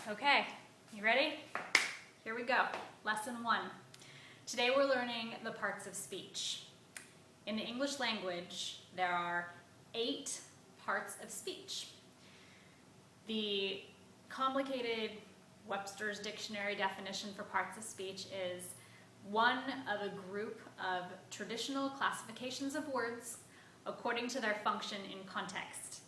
Okay, you ready? Here we go. Lesson 1. Today we're learning the parts of speech. In the English language, there are 8 parts of speech. The complicated Webster's Dictionary definition for parts of speech is one of a group of traditional classifications of words according to their function in context,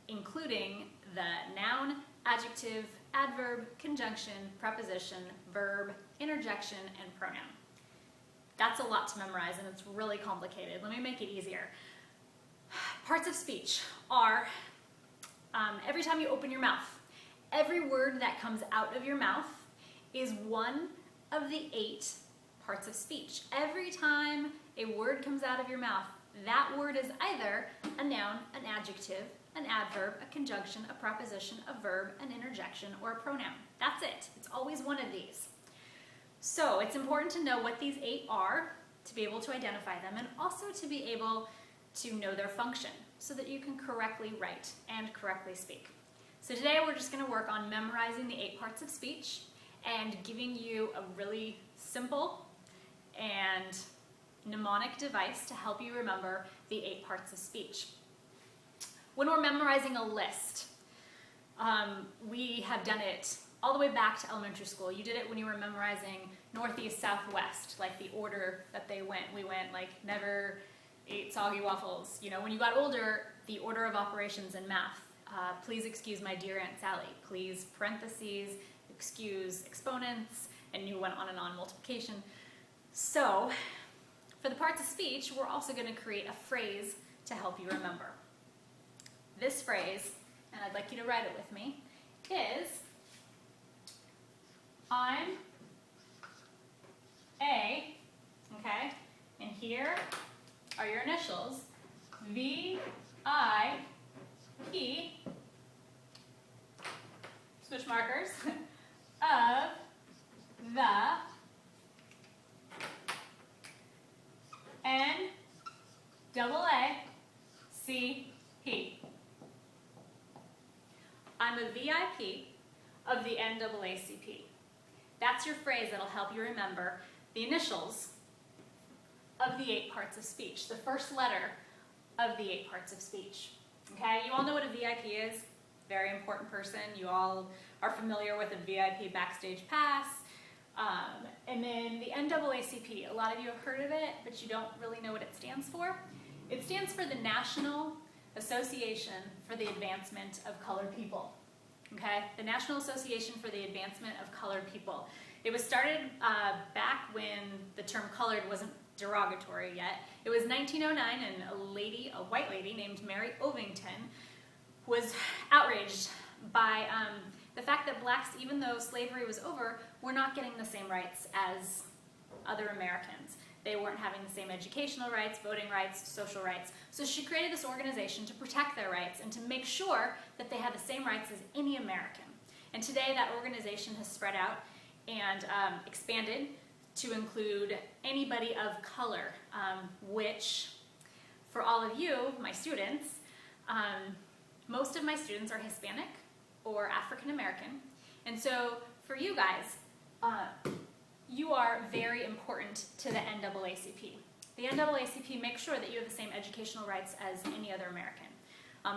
including the noun, adjective, adverb, conjunction, preposition, verb, interjection, and pronoun. That's a lot to memorize and it's really complicated. Let me make it easier. Parts of speech are every time you open your mouth. Every word that comes out of your mouth is one of the 8 parts of speech. Every time a word comes out of your mouth, that word is either a noun, an adjective, an adverb, a conjunction, a preposition, a verb, an interjection, or a pronoun. That's it. It's always one of these. So it's important to know what these 8 are to be able to identify them and also to be able to know their function so that you can correctly write and correctly speak. So today we're just going to work on memorizing the 8 parts of speech and giving you a really simple and mnemonic device to help you remember the 8 parts of speech. When we're memorizing a list, we have done it all the way back to elementary school. You did it when you were memorizing northeast, southwest, like the order that they went. We went like never ate soggy waffles. You know, when you got older, the order of operations in math. Please excuse my dear Aunt Sally. Please parentheses, excuse exponents, and you went on and on multiplication. So, for the parts of speech, we're also going to create a phrase to help you remember. This phrase, and I'd like you to write it with me, is I'm a, okay, and here are your initials, VIP, switch markers, of the NAACP. I'm a VIP of the NAACP. That's your phrase that'll help you remember the initials of the 8 parts of speech, the first letter of the 8 parts of speech. Okay, you all know what a VIP is, very important person. You all are familiar with a VIP backstage pass. And then the NAACP, a lot of you have heard of it, but you don't really know what it stands for. It stands for the National Association for the Advancement of Colored People. Okay, the National Association for the Advancement of Colored People. It was started back when the term colored wasn't derogatory yet. It was 1909 and a white lady named Mary Ovington was outraged by the fact that blacks, even though slavery was over, were not getting the same rights as other Americans. They weren't having the same educational rights, voting rights, social rights. So she created this organization to protect their rights and to make sure that they had the same rights as any American. And today that organization has spread out and expanded to include anybody of color, which for all of you, my students, most of my students are Hispanic or African American. And so for you guys, you are very important to the NAACP. The NAACP makes sure that you have the same educational rights as any other American,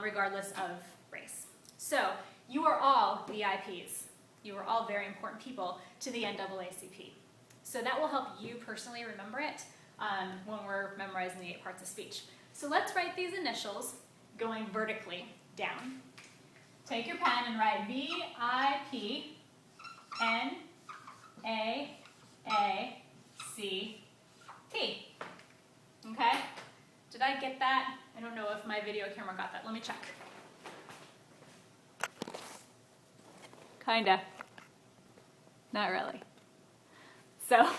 regardless of race. So you are all VIPs. You are all very important people to the NAACP. So that will help you personally remember it when we're memorizing the 8 parts of speech. So let's write these initials going vertically down. Take your pen and write VIP, NAACP. Okay? Did I get that? I don't know if my video camera got that. Let me check. Kinda. Not really. So,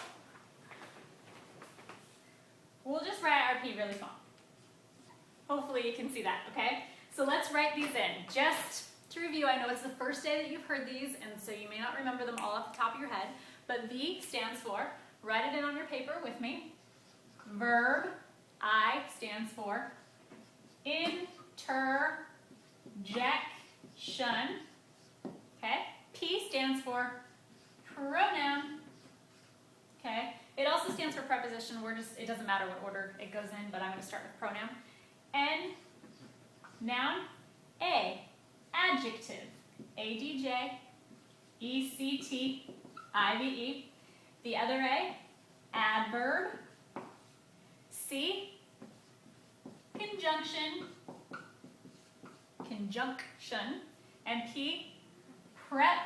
we'll just write our P really small. Hopefully you can see that, okay? So let's write these in. Just to review, I know it's the first day that you've heard these, and so you may not remember them all off the top of your head, but V stands for, write it in on your paper with me, verb. I stands for interjection. Okay? P P stands for pronoun. Okay. It also stands for preposition. It doesn't matter what order it goes in, but I'm going to start with pronoun. N, noun. A, adjective. A-D-J, E-C-T-I-V-E. The other A, adverb. C, conjunction. Conjunction. And P, preposition.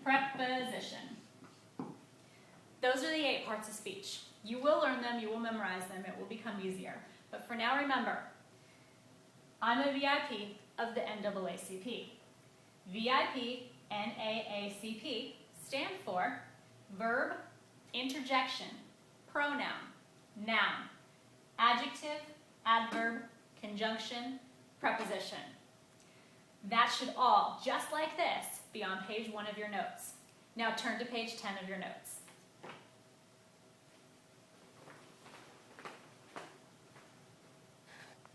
Preposition. Those are the 8 parts of speech. You will learn them, you will memorize them, it will become easier. But for now, remember, I'm a VIP of the NAACP. VIP, NAACP, stand for verb, interjection, pronoun, noun, adjective, adverb, conjunction, preposition. That should all, just like this, be on page 1 of your notes. Now turn to page 10 of your notes.